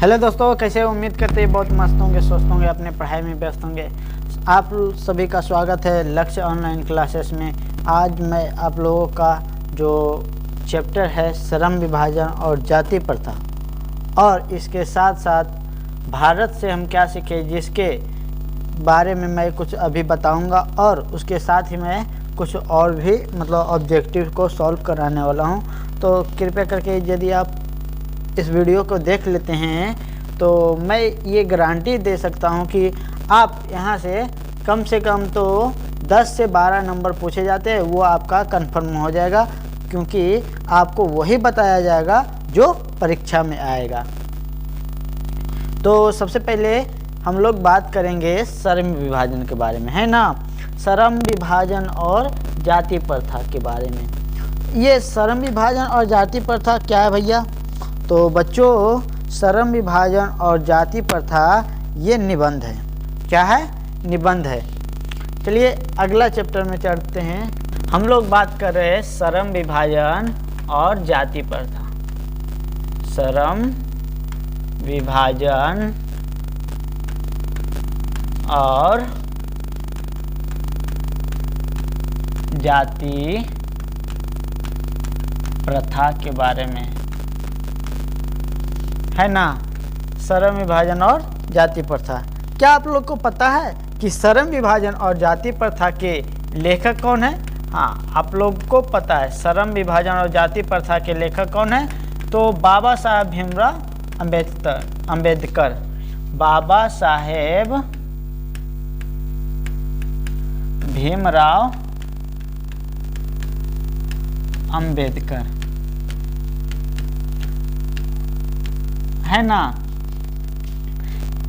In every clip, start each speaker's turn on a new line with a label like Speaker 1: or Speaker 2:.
Speaker 1: Hello दोस्तों, कैसे उम्मीद करते हैं बहुत मस्त होंगे, स्वस्थ होंगे, अपने पढ़ाई में व्यस्त होंगे। आप सभी का स्वागत है लक्ष्य ऑनलाइन क्लासेस में। आज मैं आप लोगों का जो चैप्टर है श्रम विभाजन और जाति प्रथा, और इसके साथ साथ भारत से हम क्या सीखे, जिसके बारे में मैं कुछ अभी बताऊंगा, और उसके साथ ही मैं कुछ और भी ऑब्जेक्टिव को सॉल्व कराने वाला हूं। तो कृपया करके यदि आप इस वीडियो को देख लेते हैं तो मैं ये गारंटी दे सकता हूं कि आप यहाँ से कम तो 10 से 12 नंबर पूछे जाते हैं, वो आपका कंफर्म हो जाएगा, क्योंकि आपको वही बताया जाएगा जो परीक्षा में आएगा। तो सबसे पहले हम लोग बात करेंगे श्रम विभाजन के बारे में, है ना। श्रम विभाजन और जाति प्रथा के बारे में। ये श्रम विभाजन और जाति प्रथा क्या है भैया? तो बच्चों, श्रम विभाजन और जाति प्रथा ये निबंध है। क्या है? निबंध है। चलिए अगला चैप्टर में चढ़ते हैं। हम लोग बात कर रहे हैं श्रम विभाजन और जाति प्रथा। श्रम विभाजन और जाति प्रथा के बारे में, है ना। श्रम विभाजन और जाति प्रथा। क्या आप लोग को पता है कि श्रम विभाजन और जाति प्रथा के लेखक कौन है? हाँ, आप लोग को पता है श्रम विभाजन और जाति प्रथा के लेखक कौन है? तो बाबा साहेब भीमराव अम्बेडकर। बाबा साहेब भीमराव अम्बेडकर, है ना।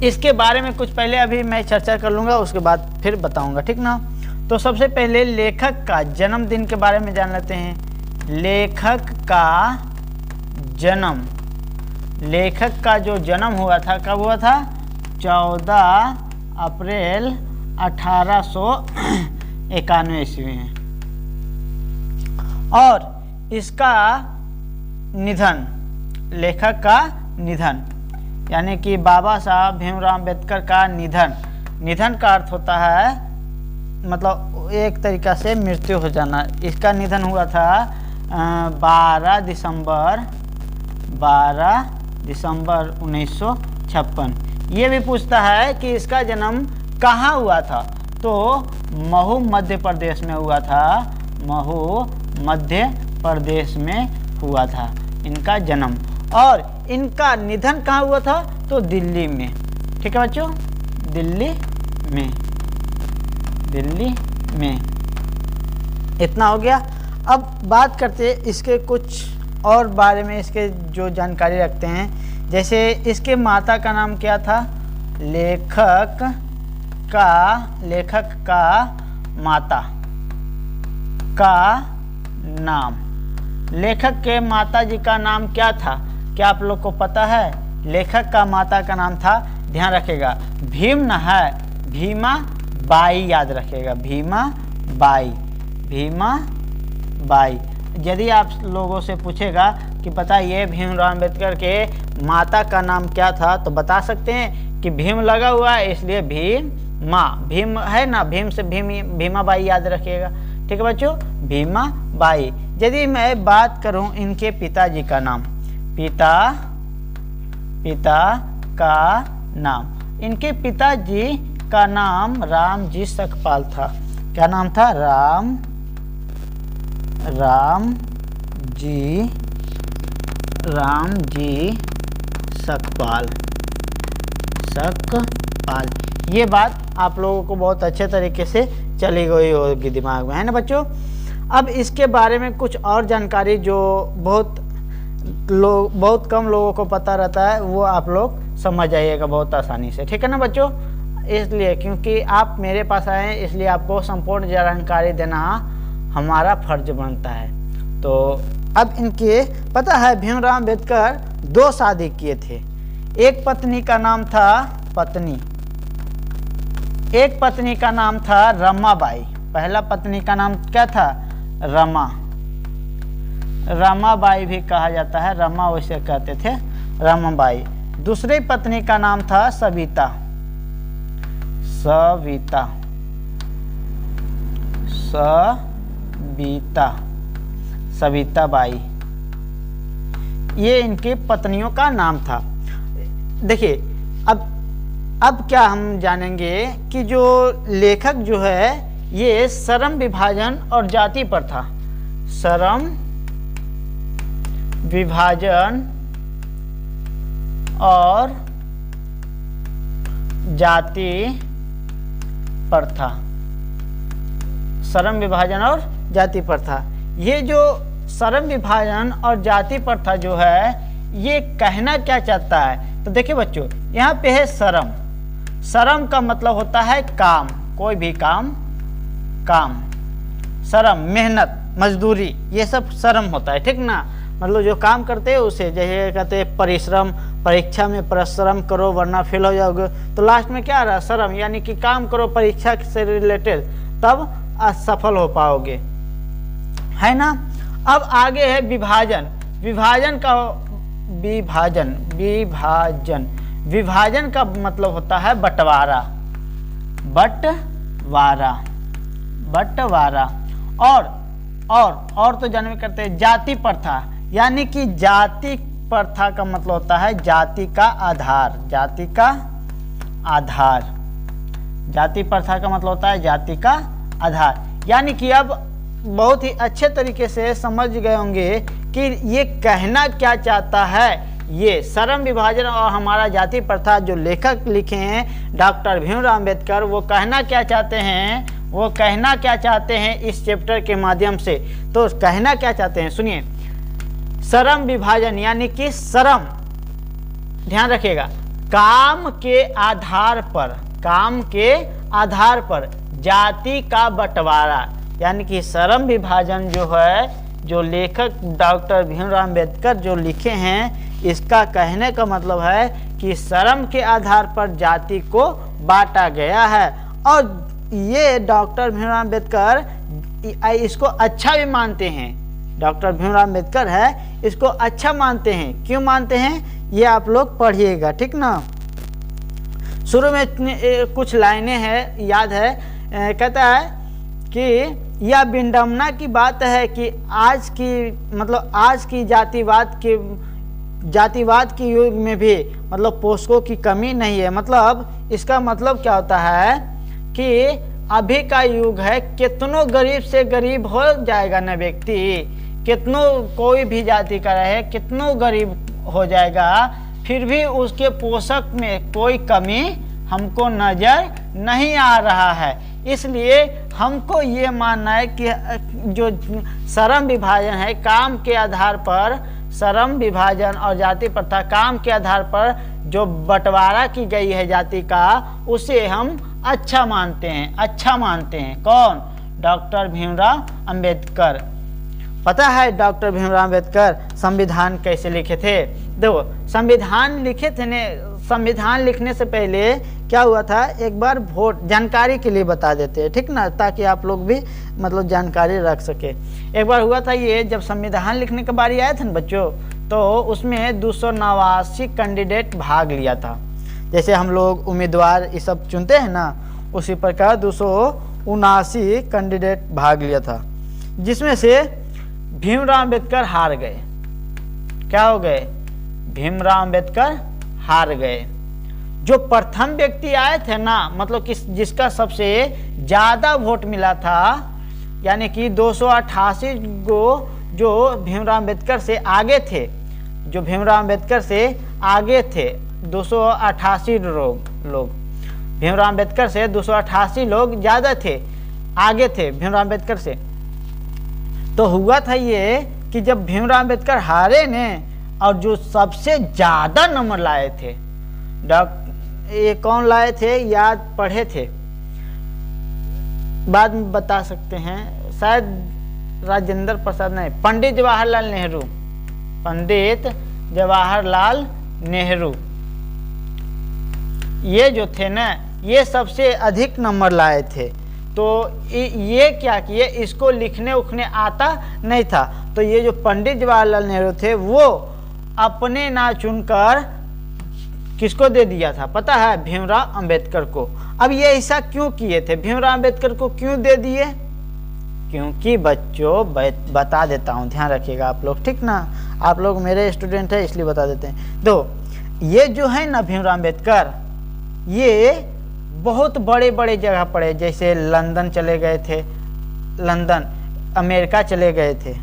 Speaker 1: इसके बारे में कुछ पहले अभी मैं चर्चा कर लूँगा, उसके बाद फिर बताऊँगा, ठीक ना। तो सबसे पहले लेखक का जन्मदिन के बारे में जान लेते हैं। लेखक का जन्म, लेखक का जो जन्म हुआ था, कब हुआ था? 14 अप्रैल 1891 ईस्वी में। और इसका निधन, लेखक का निधन, यानी कि बाबा साहब भीमराव अम्बेडकर का निधन। निधन का अर्थ होता है एक तरीक़ा से मृत्यु हो जाना। इसका निधन हुआ था 12 दिसंबर 1956। ये भी पूछता है कि इसका जन्म कहाँ हुआ था? तो महू मध्य प्रदेश में हुआ था। महू मध्य प्रदेश में हुआ था इनका जन्म। और इनका निधन कहाँ हुआ था? तो दिल्ली में। ठीक है बच्चों, दिल्ली में। इतना हो गया। अब बात करते हैं इसके कुछ और बारे में, इसके जो जानकारी रखते हैं। जैसे इसके माता का नाम क्या था? लेखक का माता का नाम, लेखक के माता जी का नाम क्या था? क्या आप लोग को पता है? लेखक का माता का नाम था, ध्यान रखेगा, भीम न है, भीमा बाई याद रखेगा। भीमा बाई। यदि आप लोगों से पूछेगा कि बताइए भीमराव अम्बेडकर के माता का नाम क्या था, तो बता सकते हैं कि भीम लगा हुआ है, इसलिए भीम है ना, भीम से भीमा बाई याद रखिएगा। ठीक है बच्चों, भीमा बाई। यदि मैं बात करूं इनके पिताजी का नाम, पिता का नाम, इनके पिताजी का नाम रामजी सकपाल था। क्या नाम था? रामजी सकपाल। ये बात आप लोगों को बहुत अच्छे तरीके से चली गई होगी दिमाग में, है ना बच्चों। अब इसके बारे में कुछ और जानकारी जो बहुत कम लोगों को पता रहता है, वो आप लोग समझ जाइएगा बहुत आसानी से। ठीक है ना बच्चों। इसलिए क्योंकि आप मेरे पास आए हैं, इसलिए आपको संपूर्ण जानकारी देना हमारा फर्ज बनता है। तो अब इनके पता है भीमराव अम्बेडकर 2 शादी किए थे। एक पत्नी का नाम था एक पत्नी का नाम था रमाबाई। पहला पत्नी का नाम क्या था? रमाबाई भी कहा जाता है, रमा वैसे कहते थे, रमाबाई। दूसरी पत्नी का नाम था सविता। सविता, सविता, सविता बाई, ये इनकी पत्नियों का नाम था। देखिए अब क्या हम जानेंगे कि जो लेखक जो है ये श्रम विभाजन और जाति पर था। श्रम विभाजन और जाति पर था। श्रम विभाजन और जाति पर था। ये जो श्रम विभाजन और जाति पर था जो है, ये कहना क्या चाहता है? तो देखिए बच्चों, यहाँ पे है श्रम। श्रम का मतलब होता है काम, कोई भी काम, काम, श्रम, मेहनत, मजदूरी, ये सब श्रम होता है, ठीक ना। मतलब जो काम करते हैं उसे, जैसे कहते हैं परिश्रम, परीक्षा में परिश्रम करो वरना फेल हो जाओगे, तो लास्ट में क्या आ रहा? श्रम, यानी कि काम करो परीक्षा से रिलेटेड, तब असफल हो पाओगे, है ना। अब आगे है विभाजन। विभाजन का विभाजन का मतलब होता है बंटवारा, बंटवारा। और तो जन्म करते हैं जाति प्रथा, यानी कि जाति प्रथा का मतलब होता है जाति का आधार, जाति का आधार। जाति प्रथा का मतलब होता है जाति का आधार, यानी कि अब बहुत ही अच्छे तरीके से समझ गए होंगे कि ये कहना क्या चाहता है। ये श्रम विभाजन और हमारा जाति प्रथा जो लेखक लिखे हैं डॉक्टर भीमराव अंबेडकर, वो कहना क्या चाहते हैं? वो कहना क्या चाहते हैं इस चैप्टर के माध्यम से? तो कहना क्या चाहते हैं सुनिए। श्रम विभाजन यानी कि श्रम, ध्यान रखिएगा, काम के आधार पर जाति का बंटवारा, यानी कि श्रम विभाजन जो है, जो लेखक डॉक्टर भीमराव अंबेडकर जो लिखे हैं, इसका कहने का मतलब है कि श्रम के आधार पर जाति को बांटा गया है। और ये डॉक्टर भीमराव अंबेडकर इसको अच्छा भी मानते हैं। डॉक्टर भीमराव अंबेडकर है, इसको अच्छा मानते हैं। क्यों मानते हैं ये आप लोग पढ़िएगा, ठीक ना। शुरू में कुछ लाइनें हैं, याद है, कहता है कि यह विडंबना की बात है कि आज की जातिवाद के युग में भी मतलब पोषकों की कमी नहीं है। मतलब इसका मतलब क्या होता है कि अभी का युग है, कितनों गरीब से गरीब हो जाएगा ना व्यक्ति, कितनों कोई भी जाति का रहे, कितनों गरीब हो जाएगा, फिर भी उसके पोषक में कोई कमी हमको नजर नहीं आ रहा है। इसलिए हमको ये मानना है कि जो श्रम विभाजन है, काम के आधार पर, श्रम विभाजन और जाति प्रथा, काम के आधार पर जो बंटवारा की गई है जाति का, उसे हम अच्छा मानते हैं। कौन? डॉक्टर भीमराव अंबेडकर। पता है डॉक्टर भीमराव अंबेडकर संविधान कैसे लिखे थे? देखो, संविधान लिखे थे ने, संविधान लिखने से पहले क्या हुआ था, एक बार वोट जानकारी के लिए बता देते हैं, ठीक ना, ताकि आप लोग भी मतलब जानकारी रख सके। एक बार हुआ था ये, जब संविधान लिखने का बारी आया था ना बच्चों, तो उसमें 289 कैंडिडेट भाग लिया था। जैसे हम लोग उम्मीदवार ये सब चुनते हैं ना, उसी प्रकार 279 कैंडिडेट भाग लिया था, जिसमें से भीमराव अंबेडकर हार गए। क्या हो गए? भीमराव अंबेडकर हार गए। जो प्रथम व्यक्ति आए थे ना, मतलब कि जिसका सबसे ज्यादा वोट मिला था, यानी कि 288 गो जो भीमराव अंबेडकर से आगे थे, 288 लोग भीमराव अंबेडकर से 288 लोग ज्यादा थे, आगे थे भीमराव अंबेडकर से। तो हुआ था ये कि जब भीमराव अंबेडकर हारे ने, और जो सबसे ज्यादा नंबर लाए थे, ये कौन लाए थे, याद पढ़े थे, बाद में बता सकते हैं, शायद राजेंद्र प्रसाद नहीं, पंडित जवाहरलाल नेहरू, ये जो थे ना, ये सबसे अधिक नंबर लाए थे। तो ये क्या किए, इसको लिखने उखने आता नहीं था, तो ये जो पंडित जवाहरलाल नेहरू थे, वो अपने ना चुनकर किसको दे दिया था पता है? भीमराव अंबेडकर को। अब ये ऐसा क्यों किए थे? भीमराव अंबेडकर को क्यों दे दिए? क्योंकि बच्चों बता देता हूँ, ध्यान रखिएगा आप लोग, ठीक ना? आप लोग मेरे स्टूडेंट हैं इसलिए बता देते हैं। तो ये जो है ना भीमराव अंबेडकर, ये बहुत बड़े बड़े जगह पढ़े, जैसे लंदन चले गए थे, लंदन, अमेरिका चले गए थे,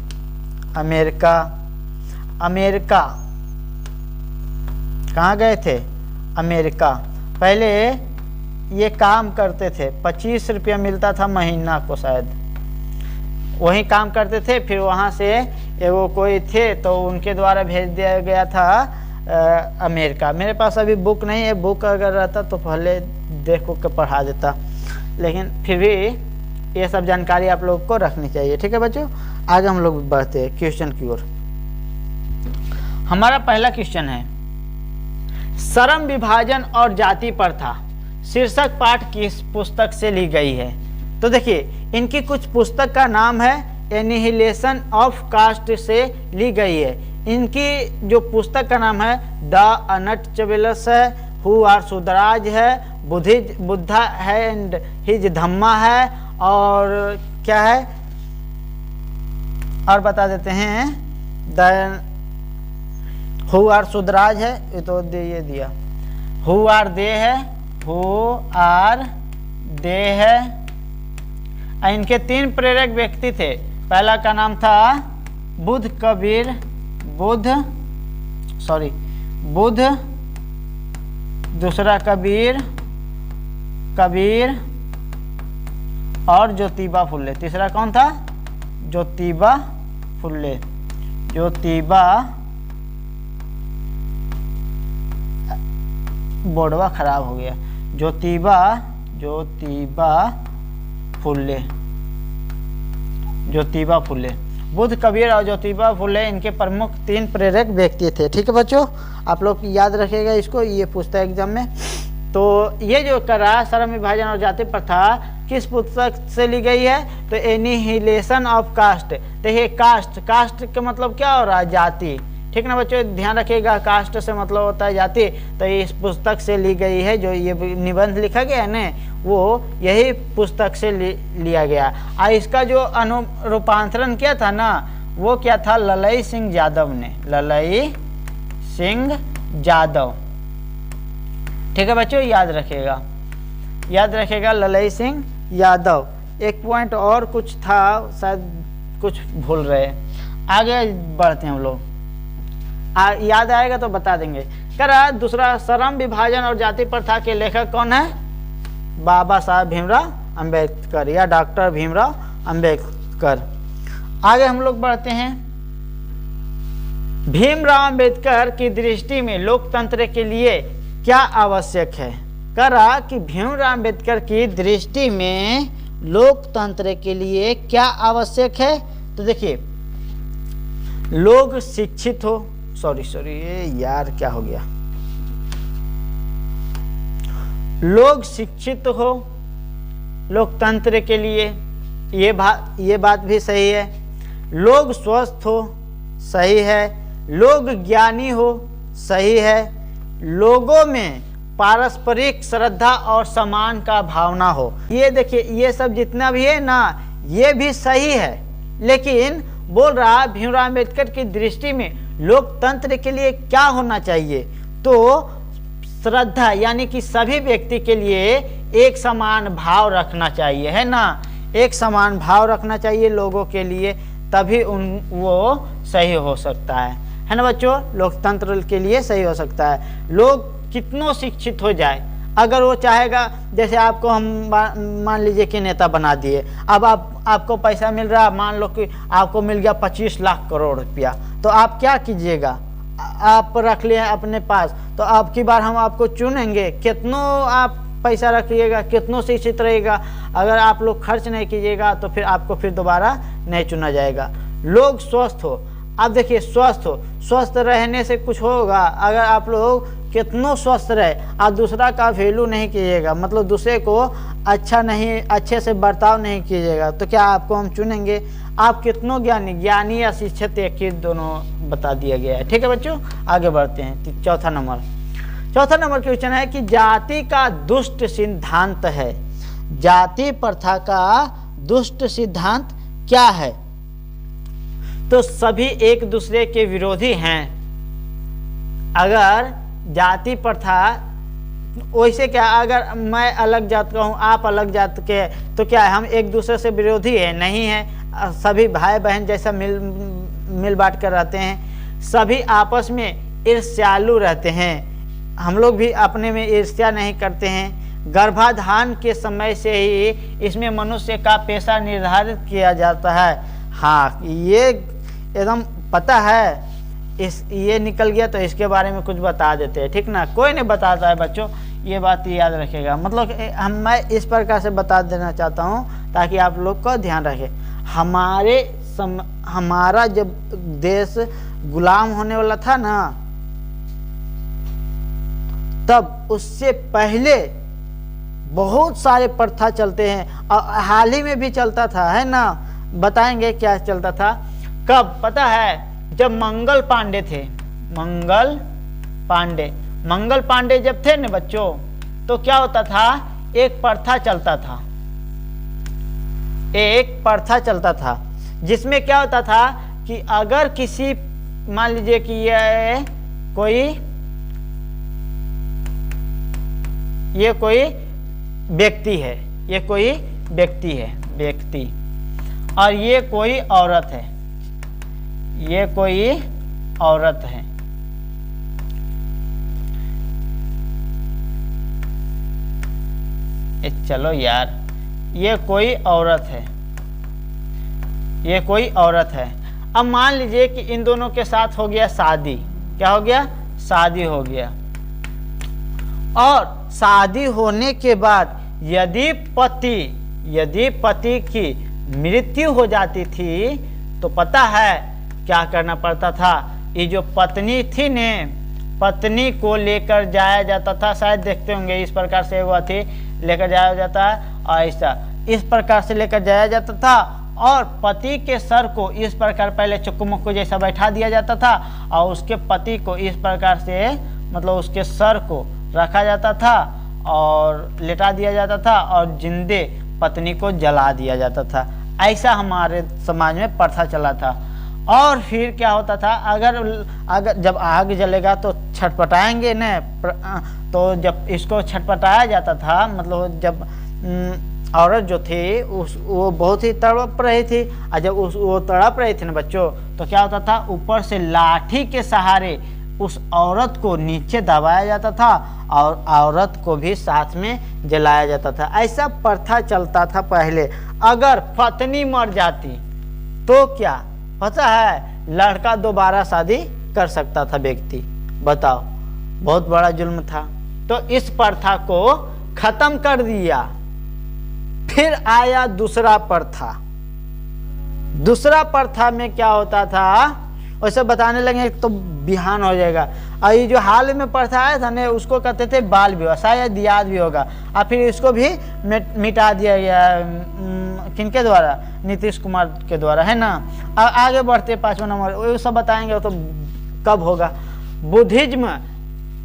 Speaker 1: अमेरिका कहाँ गए थे? अमेरिका। पहले ये काम करते थे, 25 रुपया मिलता था महीना को शायद, वहीं काम करते थे। फिर वहाँ से वो कोई थे तो उनके द्वारा भेज दिया गया था अमेरिका। मेरे पास अभी बुक नहीं है, बुक अगर रहता तो पहले देखो के पढ़ा देता, लेकिन फिर भी ये सब जानकारी आप लोग को रखनी चाहिए, ठीक है बच्चों? आगे हम लोग बढ़ते हैं क्वेश्चन की ओर। हमारा पहला क्वेश्चन है, श्रम विभाजन और जाति प्रथा शीर्षक पाठ किस पुस्तक से ली गई है? तो देखिए, इनकी कुछ पुस्तक का नाम है एनिहिलेशन ऑफ कास्ट से ली गई है। इनकी जो पुस्तक का नाम है द अनटचेबल्स है, हु आर सुधराज है, बुद्धा है एंड हिज धम्मा है, और क्या है और बता देते हैं, द हु आर सुधराज है, ये तो ये दिया, हु आर दे है, हु आर दे है। इनके 3 प्रेरक व्यक्ति थे। पहला का नाम था बुद्ध, दूसरा कबीर और ज्योतिबा फुले। तीसरा कौन था? ज्योतिबा फुले। बोर्डवा खराब हो गया। ज्योतिबा फुले। बुद्ध, कबीर और ज्योतिबा फुले इनके प्रमुख 3 प्रेरक व्यक्ति थे, ठीक है बच्चों? आप लोग याद रखिएगा इसको, ये पूछता है एग्जाम में। तो ये जो करा श्रम विभाजन और जाति प्रथा किस पुस्तक से ली गई है? तो एनिहिलेशन ऑफ कास्ट। देखिए, कास्ट का मतलब क्या हो रहा है? जाति, ठीक ना बच्चों? ध्यान रखिएगा, कास्ट से मतलब होता है जाति। तो इस पुस्तक से ली गई है, जो ये निबंध लिखा गया है ना, वो यही पुस्तक से लिया गया। और इसका जो अनुरूपांतरण किया था ना, वो क्या था? ललई सिंह यादव ने, ललई सिंह यादव, ठीक है बच्चों? याद रखिएगा ललई सिंह यादव। एक पॉइंट और कुछ था, शायद कुछ भूल रहे। आगे बढ़ते हैं हम लोग, याद आएगा तो बता देंगे। करा दूसरा, श्रम विभाजन और जाति प्रथा के लेखक कौन है? बाबा साहब भीमराव अंबेडकर या डॉक्टर भीमराव अंबेडकर। आगे हम लोग बढ़ते हैं। भीमराव अंबेडकर की दृष्टि में लोकतंत्र के लिए क्या आवश्यक है? करा कि भीमराव अंबेडकर की दृष्टि में लोकतंत्र के लिए क्या आवश्यक है? तो देखिए, लोग शिक्षित हो, ये यार क्या हो गया, लोग शिक्षित हो लोकतंत्र के लिए, ये बात भी सही है। लोग स्वस्थ हो, सही है। लोग ज्ञानी हो, सही है। लोगों में पारस्परिक श्रद्धा और सम्मान का भावना हो, ये देखिए, ये सब जितना भी है ना, ये भी सही है। लेकिन बोल रहा भीमराव अंबेडकर की दृष्टि में लोकतंत्र के लिए क्या होना चाहिए? तो श्रद्धा, यानी कि सभी व्यक्ति के लिए एक समान भाव रखना चाहिए, है ना? एक समान भाव रखना चाहिए लोगों के लिए, तभी वो सही हो सकता है ना बच्चों? लोकतंत्र के लिए सही हो सकता है। लोग कितनों शिक्षित हो जाए, अगर वो चाहेगा, जैसे आपको हम मान लीजिए कि नेता बना दिए, अब आपको पैसा मिल रहा है, मान लो कि आपको मिल गया 25 लाख करोड़ रुपया, तो आप क्या कीजिएगा? आप रख लिए अपने पास, तो अब की बार हम आपको चुनेंगे, कितनों आप पैसा रखिएगा, कितनों शिक्षित रहेगा, अगर आप लोग खर्च नहीं कीजिएगा तो फिर आपको फिर दोबारा नहीं चुना जाएगा। लोग स्वस्थ हो, अब देखिए, स्वस्थ रहने से कुछ होगा? अगर आप लोग कितनों स्वस्थ रहे, आप दूसरा का वैल्यू नहीं कीजिएगा, मतलब दूसरे को अच्छे से बर्ताव नहीं कीजिएगा, तो क्या आपको हम चुनेंगे? आप कितनों ज्ञानी या शिक्षित, एक ही दोनों बता दिया गया है, ठीक है बच्चों? आगे बढ़ते हैं। चौथा नंबर, चौथा नंबर क्वेश्चन है कि जाति का दुष्ट सिद्धांत है। जाति प्रथा का दुष्ट सिद्धांत क्या है? तो सभी एक दूसरे के विरोधी हैं। अगर जाति प्रथा वैसे क्या, अगर मैं अलग जात का हूँ, आप अलग जात के, तो क्या हम एक दूसरे से विरोधी है? नहीं है। सभी भाई बहन जैसा मिल बांट कर रहते हैं। सभी आपस में ईर्ष्यालु रहते हैं। हम लोग भी अपने में ईर्ष्या नहीं करते हैं। गर्भाधान के समय से ही इसमें मनुष्य का पेशा निर्धारित किया जाता है। हाँ, ये एकदम पता है। ये निकल गया तो इसके बारे में कुछ बता देते हैं, ठीक ना। कोई नहीं बताता है बच्चों, ये बात याद रखेगा। मतलब मैं इस प्रकार से बता देना चाहता हूँ ताकि आप लोग को ध्यान रखे। हमारा जब देश गुलाम होने वाला था ना, तब उससे पहले बहुत सारे प्रथा चलते हैं और हाल ही में भी चलता था, है ना। बताएंगे क्या चलता था, कब पता है? जब मंगल पांडे थे। मंगल पांडे जब थे ना बच्चों, तो क्या होता था? एक प्रथा चलता था जिसमें क्या होता था कि अगर किसी, मान लीजिए कि ये कोई व्यक्ति है, व्यक्ति और ये कोई औरत है, चलो यार, ये कोई औरत है। अब मान लीजिए कि इन दोनों के साथ हो गया शादी। क्या हो गया? शादी हो गया। और शादी होने के बाद यदि पति की मृत्यु हो जाती थी, तो पता है क्या करना पड़ता था? ये जो पत्नी थी ने, पत्नी को लेकर जाया जाता था। शायद देखते होंगे, इस प्रकार से वो थी, लेकर जाया जाता है, ऐसा इस प्रकार से लेकर जाया जाता था। और पति के सर को इस प्रकार पहले चक्कू मक्कू जैसा बैठा दिया जाता था, और उसके पति को इस प्रकार से, मतलब उसके सर को रखा जाता था और लेटा दिया जाता था, और जिंदे पत्नी को जला दिया जाता था। ऐसा हमारे समाज में प्रथा चला था। और फिर क्या होता था, अगर जब आग जलेगा तो छटपटाएंगे न, तो जब इसको छटपटाया जाता था, मतलब जब औरत जो थी वो बहुत ही तड़प रही थी, और जब वो तड़प रही थी ना बच्चों, तो क्या होता था? ऊपर से लाठी के सहारे उस औरत को नीचे दबाया जाता था और औरत को भी साथ में जलाया जाता था। ऐसा प्रथा चलता था पहले। अगर पत्नी मर जाती तो क्या पता है? लड़का दोबारा शादी कर सकता था व्यक्ति। बताओ, बहुत बड़ा जुल्म था। तो इस प्रथा को खत्म कर दिया। फिर आया दूसरा प्रथा में क्या होता था, वैसे बताने लगे तो बिहान हो जाएगा। और ये जो हाल में प्रथा आया था ना, उसको कहते थे बाल विवाह, शायद याद भी होगा। और फिर इसको भी मिटा दिया गया, किनके द्वारा? नीतीश कुमार के द्वारा, है ना। अब आगे बढ़ते 5वां नंबर, वो सब बताएंगे तो कब होगा। बुद्धिज्म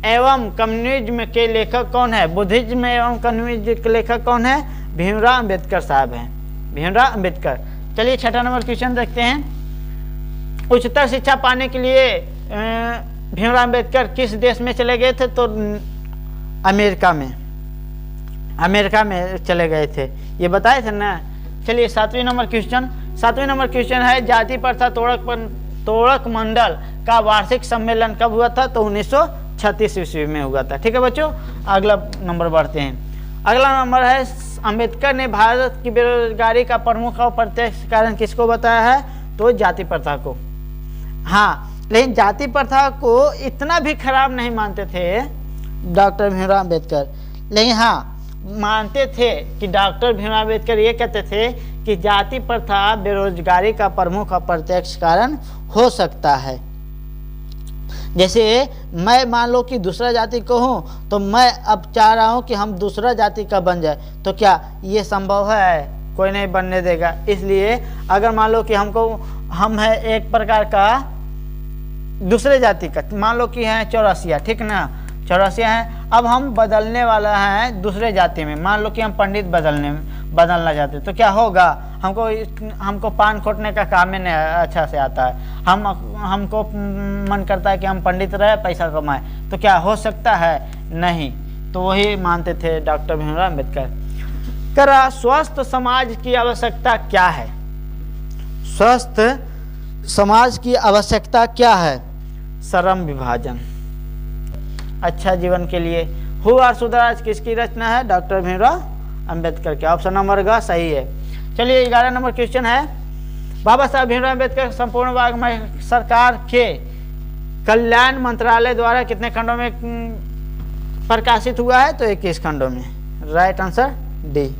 Speaker 1: एवं कम्युनिज्म के लेखक कौन है? बुद्धिज्म एवं कम्युनिज्म के लेखक कौन है? भीमराव अम्बेडकर साहब हैं, भीमराव अम्बेडकर। चलिए 6वां नंबर क्वेश्चन देखते हैं। उच्चतर शिक्षा पाने के लिए भीमराव अम्बेडकर किस देश में चले गए थे? तो अमेरिका में चले गए थे, ये बताए थे ना। चलिए 7वें नंबर क्वेश्चन है, जाति प्रथा तोड़क मंडल का वार्षिक सम्मेलन कब हुआ था? तो 1936 ईस्वी में हुआ था। ठीक है बच्चों, अगला नंबर बढ़ते हैं। अगला नंबर है, अम्बेडकर ने भारत की बेरोजगारी का प्रमुख और प्रत्यक्ष कारण किसको बताया है? तो जाति प्रथा को। हाँ, लेकिन जाति प्रथा को इतना भी खराब नहीं मानते थे डॉक्टर भीमराव अम्बेडकर। लेकिन हाँ, मानते थे कि डॉक्टर भीमराव अम्बेडकर ये कहते थे कि जाति प्रथा बेरोजगारी का प्रमुख और प्रत्यक्ष कारण हो सकता है। जैसे मैं मान लो कि दूसरा जाति को हूँ, तो मैं अब चाह रहा हूँ कि हम दूसरा जाति का बन जाए, तो क्या ये संभव है? कोई नहीं बनने देगा। इसलिए अगर मान लो कि हम है एक प्रकार का दूसरे जाति का, मान लो कि है चौरसिया, ठीक ना। चौरसिया हैं। अब हम बदलने वाला है दूसरे जाति में। मान लो कि हम पंडित बदलना चाहते तो क्या होगा, हमको पान खोटने का काम ही नहीं अच्छा से आता है, हमको मन करता है कि हम पंडित रहे पैसा कमाए, तो क्या हो सकता है? नहीं। तो वही मानते थे डॉक्टर भीमराव अम्बेडकर। स्वस्थ समाज की आवश्यकता क्या है? स्वस्थ समाज की आवश्यकता क्या है? श्रम विभाजन। अच्छा जीवन के लिए हु आर सुधराज किसकी रचना है? डॉक्टर भीमराव अंबेडकर के। ऑप्शन नंबर ग सही है। चलिए 11 नंबर क्वेश्चन है, बाबा साहब भीमराव अम्बेडकर संपूर्ण वाङ्मय सरकार के कल्याण मंत्रालय द्वारा कितने खंडों में प्रकाशित हुआ है? तो 21 खंडों में। Right answer D.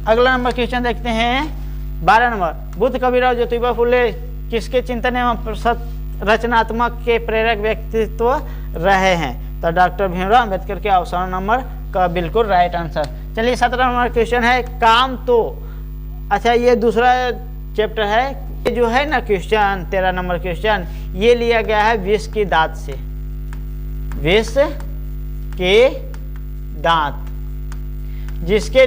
Speaker 1: अगला नंबर क्वेश्चन देखते हैं 12 नंबर, बुद्ध कबीरदास ज्योतिबा फुले किसके चिंतन एवं रचनात्मक के प्रेरक व्यक्तित्व रहे हैं? तो डॉक्टर भीमराव अम्बेडकर के। ऑप्शन नंबर का बिल्कुल राइट आंसर। चलिए 17 नंबर क्वेश्चन है, काम तो। अच्छा ये दूसरा चैप्टर है, ये जो है ना क्वेश्चन 13 नंबर क्वेश्चन, ये लिया गया है विष की दांत से। विष के दांत, जिसके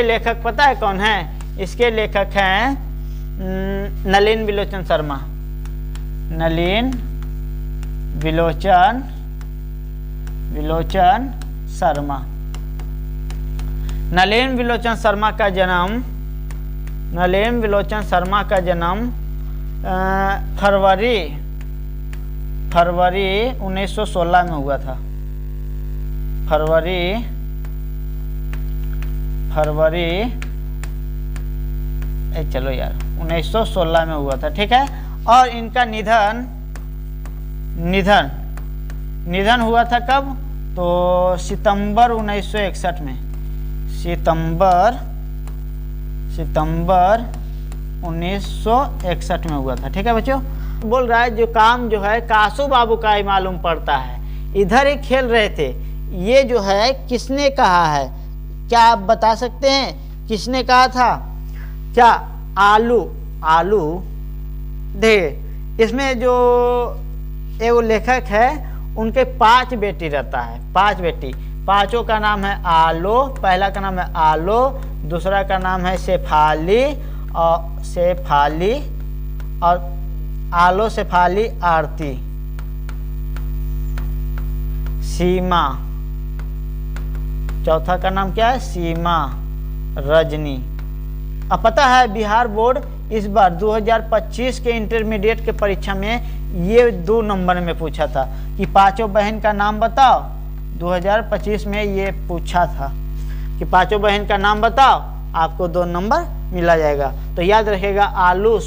Speaker 1: लेखक पता है कौन है? इसके लेखक हैं नलिन विलोचन शर्मा। नलिन विलोचन शर्मा। नलिन विलोचन शर्मा का जन्म फरवरी 1916 में हुआ था। चलो यार 1916 में हुआ था, ठीक है। और इनका निधन हुआ था कब? तो सितंबर 1961 में। सितंबर 1961 में हुआ था, ठीक है बच्चों। बोल रहा है जो काम जो है कासू बाबू का ही मालूम पड़ता है, इधर ही खेल रहे थे। ये जो है किसने कहा है? क्या आप बता सकते हैं किसने कहा था? क्या आलू दे। इसमें जो एगो लेखक है उनके 5 बेटी रहता है, 5 बेटी। पांचों का नाम है आलो। पहला का नाम है आलो, दूसरा का नाम है शेफाली और आलो, शेफाली, आरती, सीमा। चौथा का नाम क्या है? सीमा, रजनी। अब पता है बिहार बोर्ड इस बार 2025 के इंटरमीडिएट के परीक्षा में ये 2 नंबर में पूछा था कि पांचों बहन का नाम बताओ। 2025 में ये पूछा था कि पांचों बहन का नाम बताओ, आपको 2 नंबर मिला जाएगा। तो याद रखिएगा आलू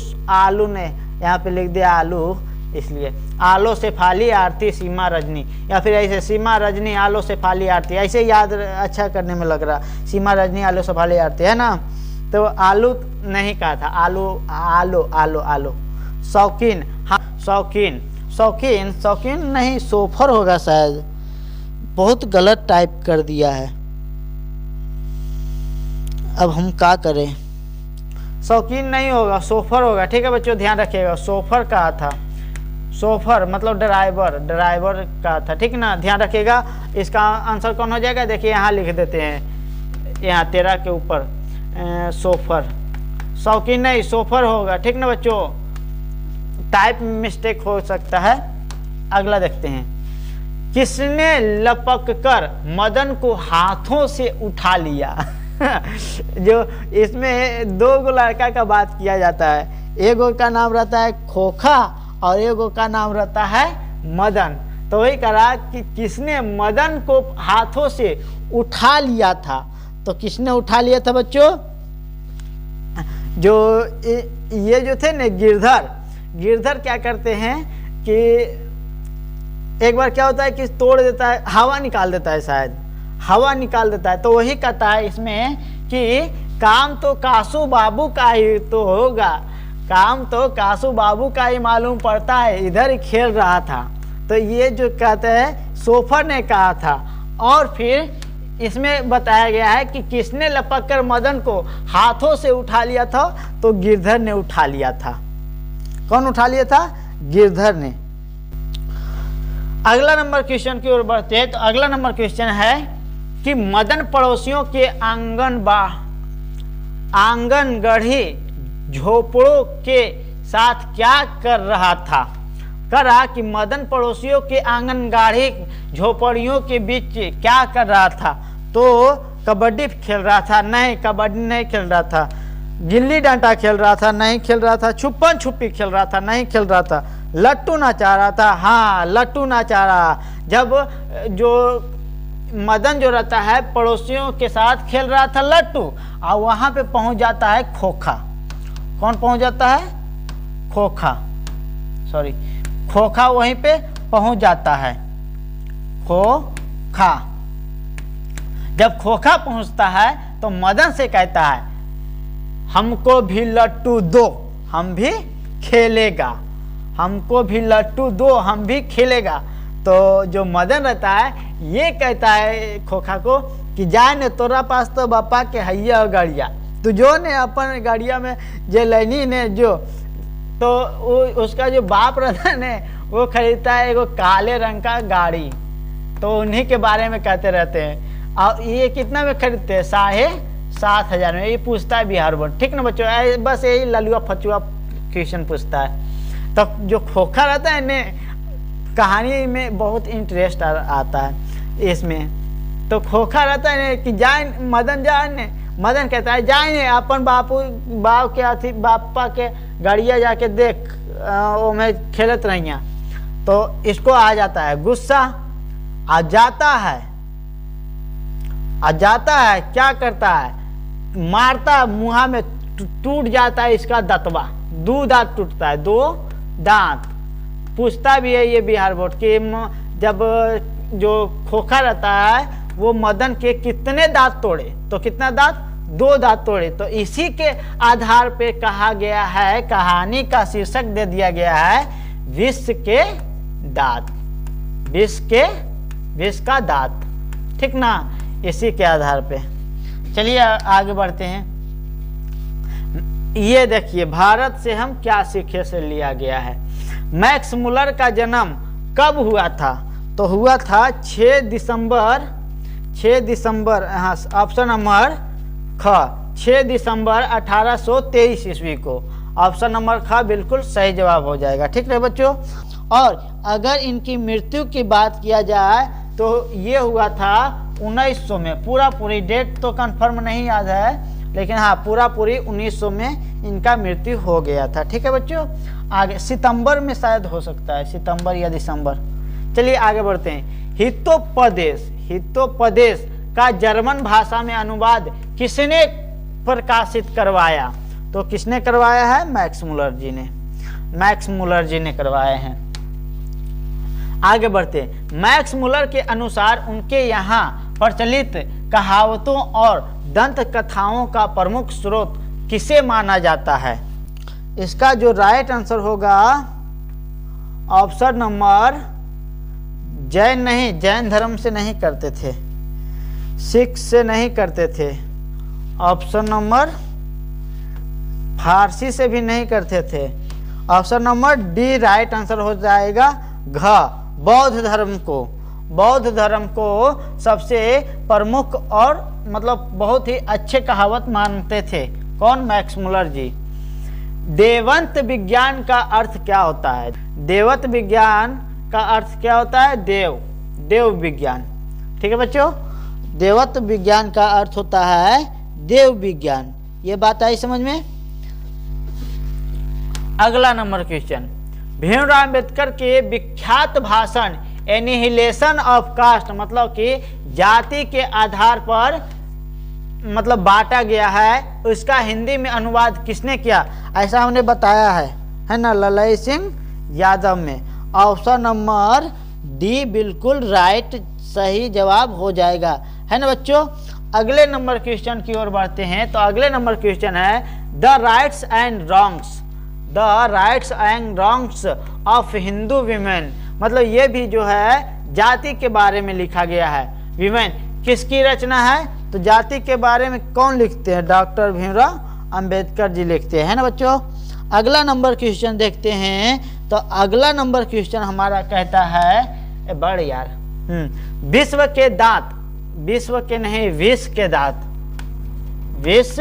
Speaker 1: ने यहाँ पे लिख दिया आलू, इसलिए आलो, शेफाली, आरती, सीमा, रजनी, या फिर ऐसे सीमा, रजनी, आलो, शेफाली, आरती, ऐसे याद अच्छा करने में लग रहा। सीमा, रजनी, आलो, शेफाली, आरती है ना। तो आलू नहीं कहा था, आलो। शौकीन, हाँ शौकीन नहीं, सोफर होगा शायद, बहुत गलत टाइप कर दिया है। अब हम क्या करें? शौकीन नहीं होगा, सोफर होगा, ठीक है बच्चों ध्यान रखिएगा। सोफर कहा था, सोफर मतलब ड्राइवर का था, ठीक ना, ध्यान रखिएगा। इसका आंसर कौन हो जाएगा? देखिए यहाँ लिख देते हैं, यहाँ 13 के ऊपर सोफर। शौकीन नहीं, सोफर होगा, ठीक ना बच्चों। टाइप मिस्टेक हो सकता है। अगला देखते हैं, किसने लपक कर मदन को हाथों से उठा लिया? जो इसमें 2 लड़का का बात किया जाता है, एगो का नाम रहता है खोखा और एगो का नाम रहता है मदन। तो वही कहा कि किसने मदन को हाथों से उठा लिया था। तो किसने उठा लिया था बच्चों? जो ये जो थे ना गिरधर क्या करते हैं कि एक बार क्या होता है कि तोड़ देता है, हवा निकाल देता है, शायद हवा निकाल देता है। तो वही कहता है इसमें कि काम तो कासू बाबू का ही तो होगा, काम तो कासू बाबू का ही मालूम पड़ता है, इधर ही खेल रहा था। तो ये जो कहते हैं सोफर ने कहा था। और फिर इसमें बताया गया है कि किसने लपक कर मदन को हाथों से उठा लिया था? तो गिरधर ने उठा लिया था। कौन उठा लिया था? गिरधर ने। अगला नंबर क्वेश्चन की ओर बढ़ते हैं। तो अगला नंबर क्वेश्चन है कि मदन पड़ोसियों के आंगनगढ़ी झोपड़ों के साथ क्या कर रहा था। करा कि मदन पड़ोसियों के आंगनगाड़ी झोपड़ियों के बीच क्या कर रहा था। तो कबड्डी खेल रहा था, नहीं कबड्डी नहीं खेल रहा था। गिल्ली डंडा खेल रहा था, नहीं खेल रहा था। छुपन छुपी खेल रहा था, नहीं खेल रहा था। लट्टू नचा रहा था, हाँ लट्टू नचा रहा। जब जो मदन जो रहता है पड़ोसियों के साथ खेल रहा था लट्टू, और वहां पे पहुंच जाता है खोखा। कौन पहुंच जाता है? खोखा, सॉरी खोखा वहीं पे पहुंच जाता है। खोखा जब खोखा पहुंचता है तो मदन से कहता है हमको भी लट्टू दो, हम भी खेलेगा। हमको भी लट्टू दो, हम भी खेलेगा। तो जो मदन रहता है ये कहता है खोखा को कि जाए ने तोरा पास तो बापा के हैया गाड़िया, तो जो ने अपन गाड़िया में जे लैनी ने जो, तो उसका जो बाप रहता है ने वो खरीदता है एगो काले रंग का गाड़ी। तो उन्हीं के बारे में कहते रहते हैं। और ये कितना में खरीदते हैं? 7,500 में। ये पूछता है बिहार बोर्ड, ठीक ना बच्चों? बस यही ललुआ फचुआ क्वेश्चन पूछता है। तो जो खोखा रहता है ने कहानी में बहुत इंटरेस्ट आता है इसमें। तो खोखा रहता है कि जाए मदन जाए ने, मदन कहता है जाए ने अपन बाप के अथी बापा के गाड़िया जाके देख, वो में खेलत रहिया। तो इसको आ जाता है गुस्सा, आ जाता है क्या करता है? मारता, मुँह में टूट जाता है इसका दांतवा, 2 दांत टूटता है, 2 दांत। पूछता भी है ये बिहार बोर्ड कि जब जो खोखा रहता है वो मदन के कितने दांत तोड़े, तो कितना दांत? 2 दांत तोड़े। तो इसी के आधार पे कहा गया है, कहानी का शीर्षक दे दिया गया है विष के दांत। विष का दांत, ठीक ना? इसी के आधार पे चलिए आगे बढ़ते हैं। ये देखिए भारत से हम क्या सीखे से लिया गया है। मैक्स मुलर का जन्म कब हुआ था? तो हुआ था 6 दिसंबर, हाँ ऑप्शन नंबर ख, 6 दिसंबर 1823 ईस्वी को। ऑप्शन नंबर ख बिल्कुल सही जवाब हो जाएगा, ठीक है बच्चों। और अगर इनकी मृत्यु की बात किया जाए तो ये हुआ था 1900 में। पूरी डेट तो कंफर्म नहीं याद है, लेकिन हाँ पूरी 1900 में इनका मृत्यु हो गया था, ठीक है बच्चों। आगे सितंबर में शायद हो सकता है, सितंबर या दिसंबर। चलिए आगे बढ़ते हैं। हितोपदेश का जर्मन भाषा में अनुवाद किसने प्रकाशित करवाया? तो किसने करवाया है? मैक्स मुलर जी ने करवाए हैं। आगे बढ़ते हैं। मैक्स मुलर के अनुसार उनके यहाँ प्रचलित कहावतों और दंत कथाओं का प्रमुख स्रोत किसे माना जाता है? इसका जो राइट आंसर होगा ऑप्शन नंबर जैन धर्म से नहीं करते थे, सिख से नहीं करते थे। ऑप्शन नंबर फारसी से भी नहीं करते थे। Option number D right answer हो जाएगा घ, बौद्ध धर्म को सबसे प्रमुख और मतलब बहुत ही अच्छे कहावत मानते थे। कौन? मैक्स मुलर जी। देवंत विज्ञान का अर्थ क्या होता है? देवत विज्ञान का अर्थ क्या होता है? देव विज्ञान, ठीक है बच्चों। देवत विज्ञान का अर्थ होता है देव विज्ञान। ये बात आई समझ में? अगला नंबर क्वेश्चन। भीमराव अम्बेडकर के विख्यात भाषण एनिहिलेशन ऑफ कास्ट, मतलब कि जाति के आधार पर मतलब बांटा गया है, उसका हिंदी में अनुवाद किसने किया? ऐसा हमने बताया है ना, ललई सिंह यादव में। ऑप्शन नंबर डी बिल्कुल राइट सही जवाब हो जाएगा, है ना बच्चों। अगले नंबर क्वेश्चन की ओर बढ़ते हैं। तो अगले नंबर क्वेश्चन है the rights and wrongs of Hindu women, मतलब ये भी जो है जाति के बारे में लिखा गया है। वीमेन किसकी रचना है? तो जाति के बारे में कौन लिखते हैं? डॉक्टर भीमराव अंबेडकर जी लिखते हैं, है ना बच्चों। अगला नंबर क्वेश्चन देखते हैं। तो अगला नंबर क्वेश्चन हमारा कहता है बड़ यार। विश्व के दांत, विश्व के नहीं विष के दांत, विष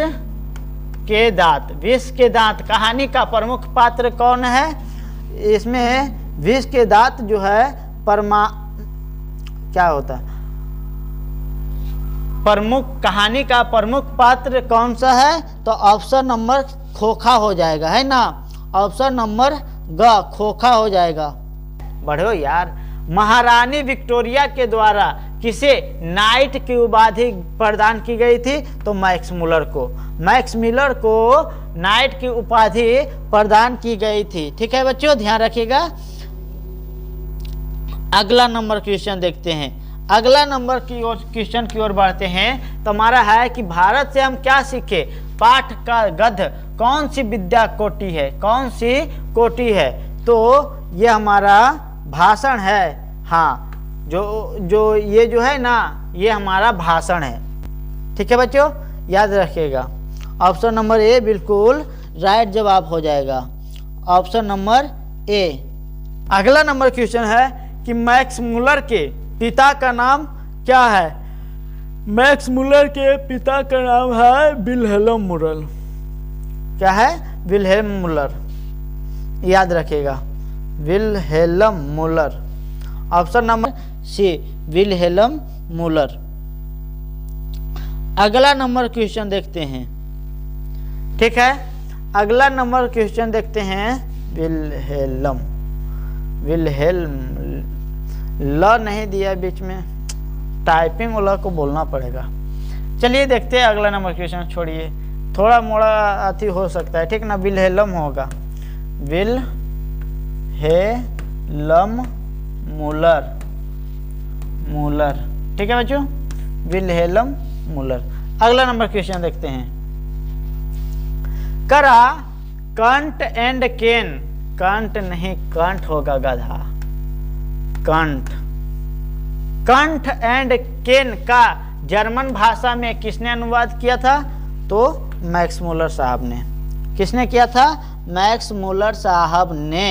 Speaker 1: के दांत, विष के दांत कहानी का प्रमुख पात्र कौन है? इसमें विष के दांत जो है क्या होता है, प्रमुख कहानी का प्रमुख पात्र कौन सा है? तो ऑप्शन नंबर खोखा हो जाएगा, है ना। ऑप्शन नंबर ग खोखा हो जाएगा। बढ़ो यार। महारानी विक्टोरिया के द्वारा किसे नाइट की उपाधि प्रदान की गई थी? तो मैक्स मुलर को, मैक्स मिलर को नाइट की उपाधि प्रदान की गई थी। ठीक है बच्चों, ध्यान रखिएगा। अगला नंबर क्वेश्चन देखते हैं। अगला नंबर की ओर क्वेश्चन की ओर बढ़ते हैं। तो हमारा है कि भारत से हम क्या सीखे? पाठ का गद्य कौन सी विद्या कोटि है? कौन सी कोटि है? तो ये हमारा भाषण है। हाँ, जो ये जो है ना, ये हमारा भाषण है। ठीक है बच्चों, याद रखिएगा। ऑप्शन नंबर ए बिल्कुल राइट जवाब हो जाएगा। Option number A. अगला नंबर क्वेश्चन है कि मैक्स मुलर के पिता का नाम क्या है? मैक्स मुलर के पिता का नाम है विल्हेल्म मुलर। क्या है? विल्हेल्म मुलर, याद रखिएगा, विल्हेल्म मुलर। ऑप्शन नंबर सी विल्हेल्म मुलर। अगला नंबर क्वेश्चन देखते हैं। ठीक है, अगला नंबर क्वेश्चन देखते हैं। विल्हेल्म, विल्हेल्म ल नहीं दिया बीच में, टाइपिंग वाला को बोलना पड़ेगा। चलिए देखते हैं अगला नंबर क्वेश्चन। छोड़िए, थोड़ा मोड़ा अति हो सकता है, ठीक ना। विल्हेल्म होगा, विल्हेल्म मुलर, मुलर। ठीक है बच्चों, विल्हेल्म मुलर। अगला नंबर क्वेश्चन देखते हैं। करा कंट एंड केन, कंट नहीं कंट होगा गधा, कंट। कंट एंड केन का जर्मन भाषा में किसने अनुवाद किया था? तो मैक्स मुलर साहब ने। किसने किया था? मैक्स मुलर साहब ने।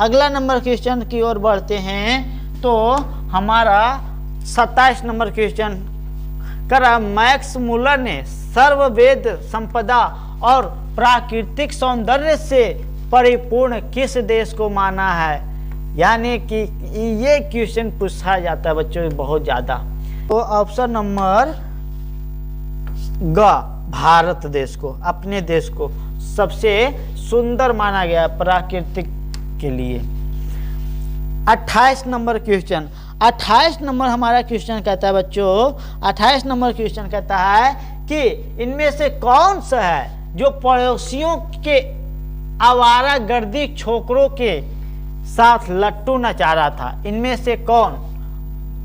Speaker 1: अगला नंबर क्वेश्चन की ओर बढ़ते हैं। तो हमारा 27 नंबर क्वेश्चन करा मैक्स मुलर ने सर्ववेद संपदा और प्राकृतिक सौंदर्य से परिपूर्ण किस देश को माना है? यानी कि ये क्वेश्चन पूछा जाता है बच्चों बहुत ज्यादा। तो ऑप्शन नंबर ग भारत देश को, अपने देश को सबसे सुंदर माना गया प्राकृतिक के लिए। 28 नंबर क्वेश्चन। 28 नंबर हमारा क्वेश्चन कहता है बच्चों, 28 नंबर क्वेश्चन कहता है कि इनमें से कौन सा है जो पड़ोसियों के आवारागर्दी छोकरों के साथ लट्टू नचा रहा था? इनमें से कौन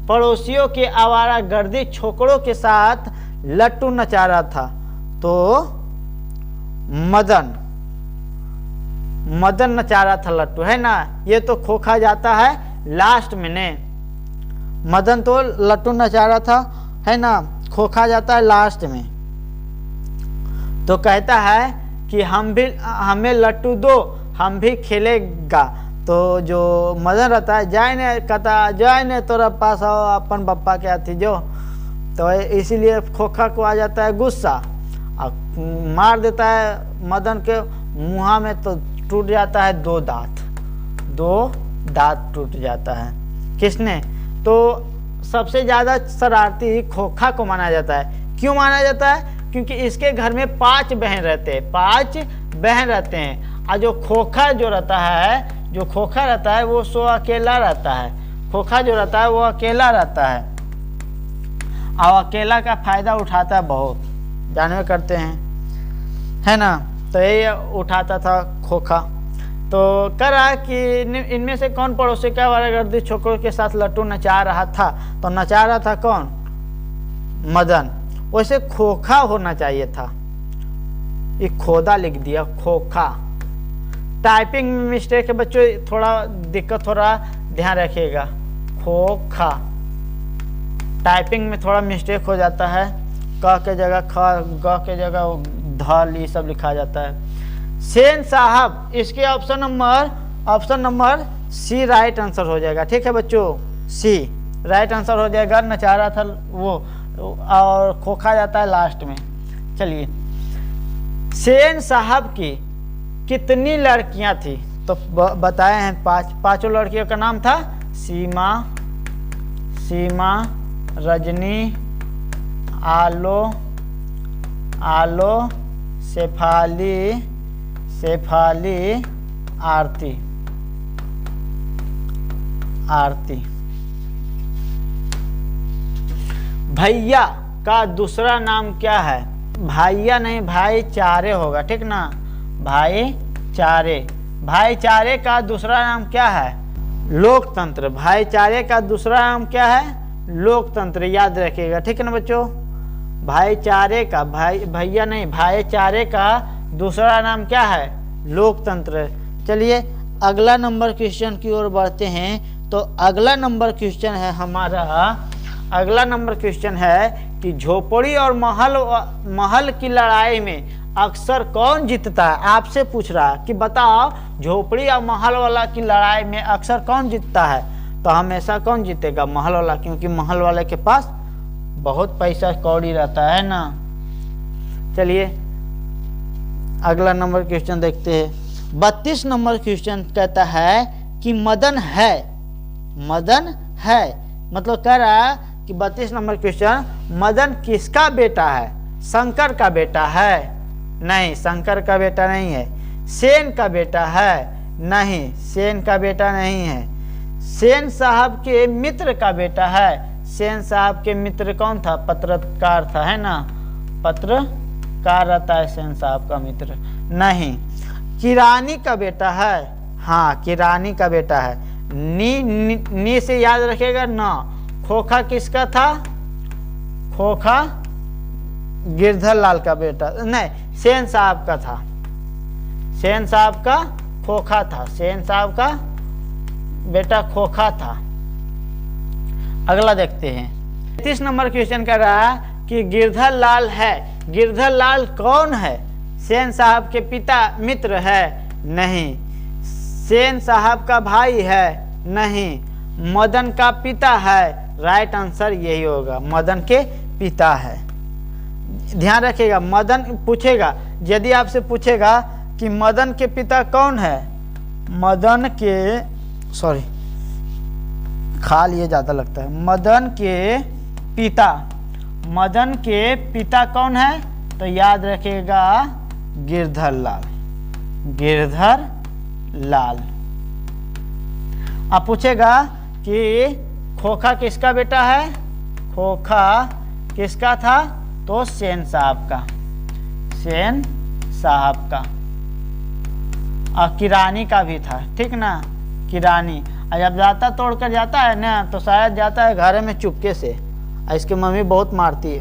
Speaker 1: पड़ोसियों के आवारागर्दी छोकरों के साथ लट्टू नचा रहा था? तो मदन, मदन नचा रहा था लट्टू, है ना। ये तो खोखा जाता है लास्ट में ने। मदन तो लट्टू नचा रहा था, है ना, खोखा जाता है लास्ट में। तो कहता है कि हमें लट्टू दो, हम भी खेलेगा। तो जो मदन रहता है, जाए ने कहता, जाए ने तोरा पास आओ अपन पप्पा के हाथी जो। तो इसीलिए खोखा को आ जाता है गुस्सा और मार देता है मदन के मुँह में। तो टूट जाता है दो दांत, दो दांत टूट जाता है। किसने? तो सबसे ज़्यादा शरारती खोखा को माना जाता है। क्यों माना जाता है? क्योंकि इसके घर में 5 बहन रहते हैं, 5 बहन रहते हैं। और जो खोखा जो रहता है, जो खोखा रहता है वो सो अकेला रहता है। खोखा जो रहता है वो अकेला रहता है और अकेला का फायदा उठाता है बहुत, जानवे करते हैं, है ना। तो ये उठाता था खोखा। तो कह रहा है कि इनमें से कौन पड़ोसी का आवारागर्दी छोकरों के साथ लट्टू नचा रहा था? तो नचा रहा था कौन? मदन। वैसे खोखा होना चाहिए था, ये खोदा लिख दिया, खोखा। टाइपिंग में मिस्टेक है बच्चों, थोड़ा दिक्कत हो रहा, ध्यान रखिएगा। खोखा टाइपिंग में थोड़ा मिस्टेक हो जाता है, क के जगह ख, ग के जगह ध, ये सब लिखा जाता है। सेन साहब, इसके option number C right answer हो जाएगा। ठीक है बच्चों, सी राइट आंसर हो जाएगा। नचारा था वो, और खोखा जाता है लास्ट में। चलिए, सेन साहब की कितनी लड़कियां थी? तो बताए हैं पांचों लड़कियों का नाम था सीमा, रजनी, आलो, शेफाली, आरती। भैया का दूसरा नाम क्या है? भैया नहीं, भाईचारे होगा, ठीक ना, भाईचारे का दूसरा नाम क्या है? लोकतंत्र। भाईचारे का दूसरा नाम क्या है? लोकतंत्र, याद रखिएगा, ठीक है ना बच्चों। भाईचारे का भैया नहीं, भाईचारे का दूसरा नाम क्या है? लोकतंत्र। चलिए अगला नंबर क्वेश्चन की ओर बढ़ते हैं। तो अगला नंबर क्वेश्चन है हमारा, अगला नंबर क्वेश्चन है कि झोपड़ी और महल की लड़ाई में अक्सर कौन जीतता है? आपसे पूछ रहा है कि बताओ झोपड़ी और महल वाला की लड़ाई में अक्सर कौन जीतता है? तो हमेशा कौन जीतेगा? महल वाला, क्योंकि महल वाले के पास बहुत पैसा कौड़ी रहता है ना। चलिए अगला नंबर क्वेश्चन देखते हैं। 32 नंबर क्वेश्चन कहता है कि मदन है, मतलब कह रहा है कि 32 नंबर क्वेश्चन, मदन किसका बेटा है? शंकर का बेटा है? नहीं, शंकर का बेटा नहीं है। सेन का बेटा है? नहीं, सेन का बेटा नहीं है। सेन साहब के मित्र का बेटा है? सेन साहब के मित्र कौन था? पत्रकार था, है ना, पत्रकार रहता है सेन साहब का मित्र। नहीं। किरानी का बेटा है? हाँ, किरानी का बेटा है। नी से याद रखेगा ना। खोखा किसका था? खोखा गिरधर लाल का बेटा, नहीं, सेन साहब का था। सेन साहब का खोखा था, सेन साहब का बेटा खोखा था। अगला देखते हैं। 33 नंबर क्वेश्चन कर रहा है कि गिरधर लाल है, गिरधर लाल कौन है? सेन साहब के पिता मित्र है? नहीं। सेन साहब का भाई है? नहीं। मदन का पिता है? राइट आंसर यही होगा, मदन के पिता है। ध्यान रखिएगा, मदन पूछेगा, यदि आपसे पूछेगा कि मदन के पिता कौन है, मदन के, सॉरी खा लिए ज़्यादा लगता है, मदन के पिता कौन है? तो याद रखिएगा गिरधर लाल। अब पूछेगा कि खोखा किसका बेटा है? खोखा किसका था? तो सेन साहब का। और किरानी का भी था, ठीक ना, किरानी। और जब जाता तोड़कर जाता है ना, तो शायद जाता है घर में चुपके से। इसकी मम्मी बहुत मारती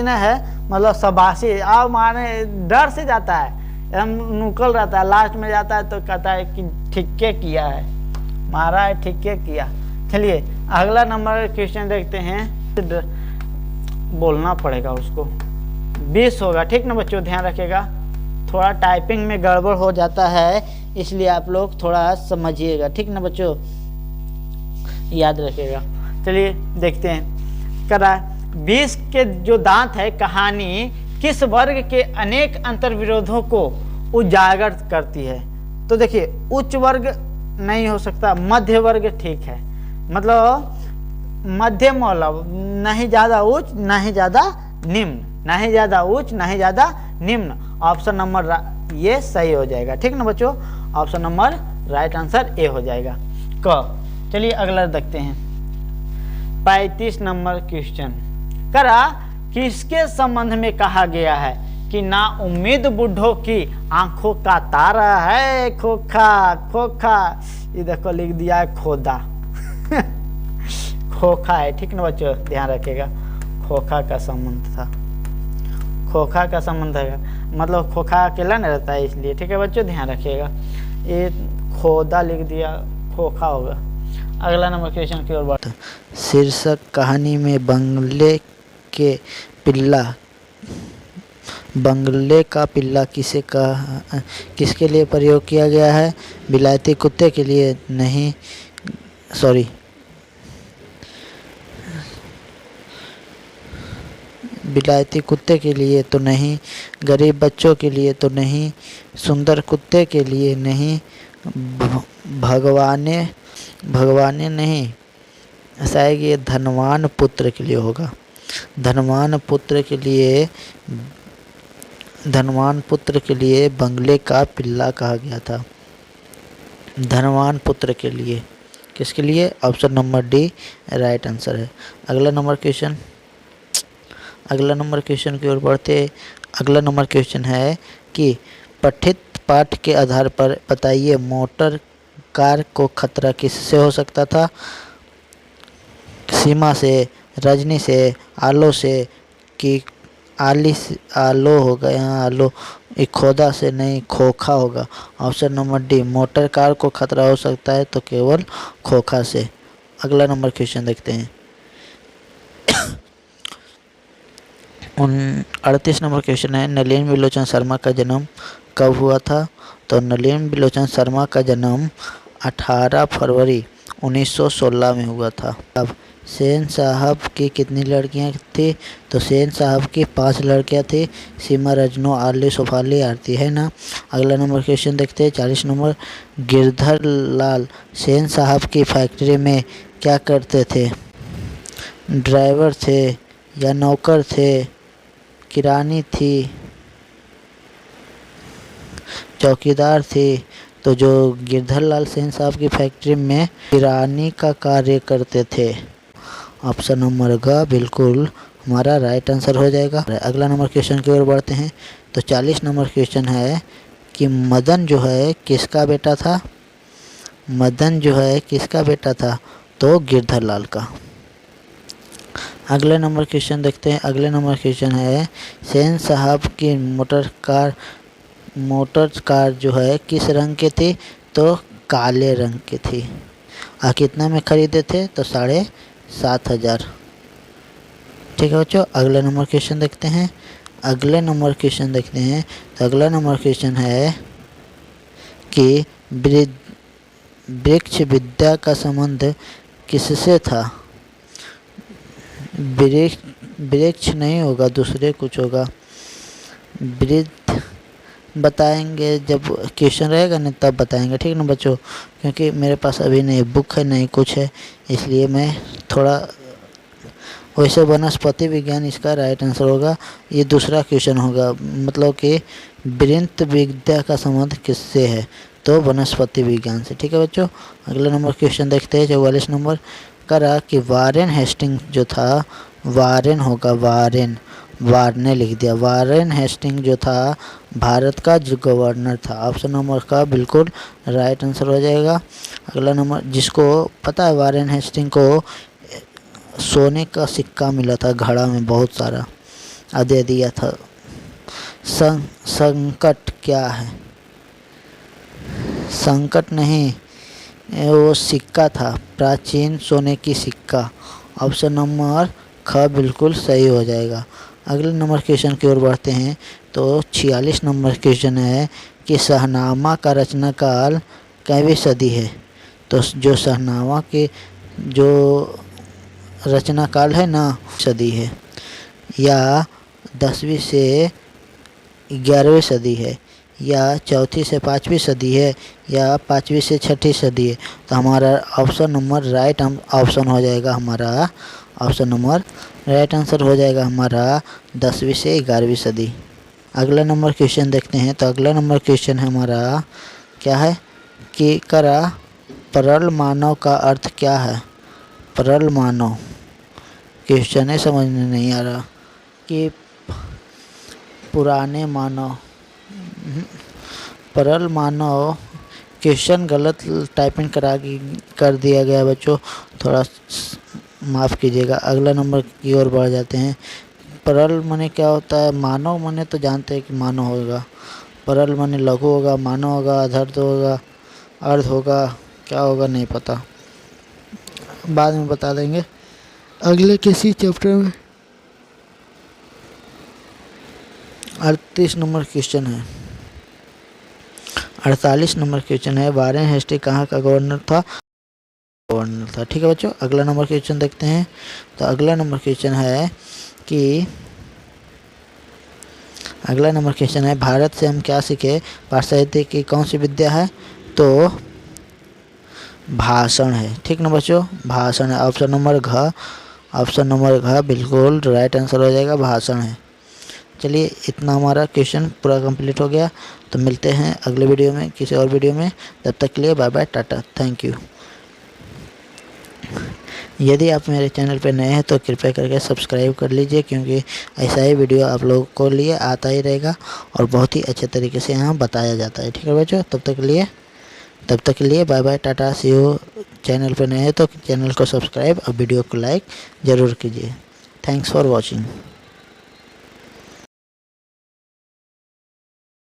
Speaker 1: ना है, मतलब शबाशी आओ मारने, डर से जाता है, एकदम नुकल रहता है। लास्ट में जाता है तो कहता है कि ठीके किया है, मारा है, ठीके किया। चलिए अगला नंबर क्वेश्चन देखते हैं। बोलना पड़ेगा उसको, 20 होगा, ठीक ना बच्चों, ध्यान रखिएगा। थोड़ा टाइपिंग में गड़बड़ हो जाता है, इसलिए आप लोग थोड़ा समझिएगा, ठीक ना बच्चों, याद रखिएगा। चलिए देखते हैं। कह रहा है 20 के जो दांत है कहानी किस वर्ग के अनेक अंतर्विरोधों को उजागर करती है? तो देखिए उच्च वर्ग नहीं हो सकता, मध्य वर्ग ठीक है, मतलब मध्यम वाला, नहीं ज़्यादा उच्च नहीं ज़्यादा निम्न, नहीं ज़्यादा उच्च नहीं ज़्यादा निम्न। ऑप्शन नंबर ये सही हो जाएगा, ठीक ना बच्चों, option number right answer A हो जाएगा क। चलिए अगला देखते हैं। 35 नंबर क्वेश्चन करा, किसके संबंध में कहा गया है कि ना उम्मीद बूढ़ों की आंखों का तारा है खोखा। ये देखो लिख दिया है खोदा खोखा है, ठीक ना बच्चों, ध्यान रखिएगा। खोखा का संबंध था, खोखा का संबंध है, मतलब खोखा अकेला नहीं रहता है, इसलिए, ठीक है बच्चों, ध्यान रखिएगा। ये खोदा लिख दिया, खोखा होगा। अगला नंबर क्वेश्चन की ओर बढ़ते। शीर्षक कहानी में बंगले का पिल्ला किसके लिए प्रयोग किया गया है? विलायती कुत्ते के लिए? नहीं, सॉरी, विलायती कुत्ते के लिए तो नहीं, गरीब बच्चों के लिए तो नहीं, सुंदर कुत्ते के लिए नहीं, भगवाने भगवाने नहीं, ऐसा है कि ये धनवान पुत्र के लिए होगा। धनवान पुत्र के लिए बंगले का पिल्ला कहा गया था। धनवान पुत्र के लिए, किसके लिए? Option number D right answer है। अगला नंबर क्वेश्चन की ओर बढ़ते। अगला नंबर क्वेश्चन है कि पठित पाठ के आधार पर बताइए मोटर कार को खतरा किससे हो सकता था? सीमा से, रजनी से, आलो से कि आलो होगा, यहाँ आलो एक खोदा से नहीं, खोखा होगा। Option number D motor car को खतरा हो सकता है तो केवल खोखा से। अगला नंबर क्वेश्चन देखते हैं। 38 नंबर क्वेश्चन है नलिनी बिलोचन शर्मा का जन्म कब हुआ था? तो नलिनी बिलोचन शर्मा का जन्म 18 फरवरी 1916 में हुआ था। अब सेन साहब की कितनी लड़कियां थी? तो सेन साहब की 5 लड़कियां थी, सीमा, रजनो, आली, सुफाली, आरती, है ना। अगला नंबर क्वेश्चन देखते हैं 40 नंबर। गिरधर लाल सेन साहब की फैक्ट्री में क्या करते थे? ड्राइवर थे या नौकर थे, किरानी थी, चौकीदार थी? तो जो गिरधर लाल सेन साहब की फैक्ट्री में किरानी का कार्य करते थे। ऑप्शन नंबर ग बिल्कुल हमारा राइट आंसर हो जाएगा। अगला नंबर क्वेश्चन की ओर बढ़ते हैं। तो 40 नंबर क्वेश्चन है कि मदन जो है किसका बेटा था? मदन जो है किसका बेटा था? तो गिरधर लाल का। अगले नंबर क्वेश्चन देखते हैं। अगले नंबर क्वेश्चन है सेन साहब की मोटर कार जो है किस रंग की थी? तो काले रंग की थी। कितना में खरीदे थे? तो 7,500। ठीक है बच्चों, अगले नंबर क्वेश्चन देखते हैं। तो अगला नंबर क्वेश्चन है कि वृक्ष विद्या का संबंध किससे था? वृक्ष नहीं होगा, दूसरे कुछ होगा। वृद्ध बताएंगे जब क्वेश्चन रहेगा ना, तब बताएंगे, ठीक है ना बच्चों। क्योंकि मेरे पास अभी नहीं बुक है नहीं कुछ है, इसलिए मैं थोड़ा वैसे वनस्पति विज्ञान इसका राइट आंसर होगा। ये दूसरा क्वेश्चन होगा, मतलब कि वृंत विद्या का संबंध किससे है? तो वनस्पति विज्ञान से। ठीक है बच्चों, अगला नंबर क्वेश्चन देखते हैं 44 नंबर का कि वारेन हेस्टिंग जो था, वारेन होगा, वारने लिख दिया। वारेन हेस्टिंग जो था भारत का जो गवर्नर था। ऑप्शन नंबर का बिल्कुल राइट आंसर हो जाएगा। अगला नंबर, जिसको पता है वारेन हेस्टिंग को सोने का सिक्का मिला था घड़ा में बहुत सारा, दे दिया था। संकट क्या है? संकट नहीं, वो सिक्का था, प्राचीन सोने की सिक्का। ऑप्शन नंबर ख बिल्कुल सही हो जाएगा। अगले नंबर क्वेश्चन की ओर बढ़ते हैं। तो 46 नंबर क्वेश्चन है कि शहनामा का रचनाकाल कैवी सदी है? तो जो शहनामा के जो रचनाकाल है ना, सदी है, या 10वीं से 11वीं सदी है, या 4थी से 5वीं सदी है, या 5वीं से 6ठी सदी है? तो हमारा ऑप्शन नंबर राइट ऑप्शन हो जाएगा। हमारा ऑप्शन नंबर राइट आंसर हो जाएगा हमारा 10वीं से 11वीं सदी। अगला नंबर क्वेश्चन देखते हैं। तो अगला नंबर क्वेश्चन है हमारा क्या है कि परल मानव का अर्थ क्या है? परल मानव क्वेश्चन है, समझ में नहीं आ रहा कि पुराने मानव, परल मानव क्वेश्चन गलत टाइपिंग कर दिया गया बच्चों, थोड़ा माफ़ कीजिएगा। अगला नंबर की ओर बढ़ जाते हैं। परल माने क्या होता है? मानव माने तो जानते हैं कि मानव होगा, परल माने लघु होगा, मानव होगा, अधर्त होगा, अर्ध होगा, क्या होगा नहीं पता, बाद में बता देंगे अगले किसी चैप्टर में। 38 नंबर क्वेश्चन है। 48 नंबर क्वेश्चन है वारेन हेस्टिंग कहाँ का गवर्नर था? ठीक है बच्चों, अगला नंबर क्वेश्चन देखते हैं। तो अगला नंबर क्वेश्चन है कि अगला नंबर क्वेश्चन है, भारत से हम क्या सीखे? पाठ साहित्य की कौन सी विद्या है? तो भाषण है। ठीक ना बच्चों, भाषण है। ऑप्शन नंबर घ बिल्कुल राइट आंसर हो जाएगा, भाषण है। चलिए, इतना हमारा क्वेश्चन पूरा कंप्लीट हो गया। तो मिलते हैं अगले वीडियो में, किसी और वीडियो में। तब तक के लिए bye bye, tata, thank you. यदि आप मेरे चैनल पर नए हैं तो कृपया करके सब्सक्राइब कर लीजिए, क्योंकि ऐसा ही वीडियो आप लोगों को लिए आता ही रहेगा और बहुत ही अच्छे तरीके से यहाँ बताया जाता है। ठीक है बच्चों, तब तक के लिए bye bye, tata, see you. Channel पर नए हैं तो चैनल को सब्सक्राइब और वीडियो को लाइक ज़रूर कीजिए। Thanks for watching.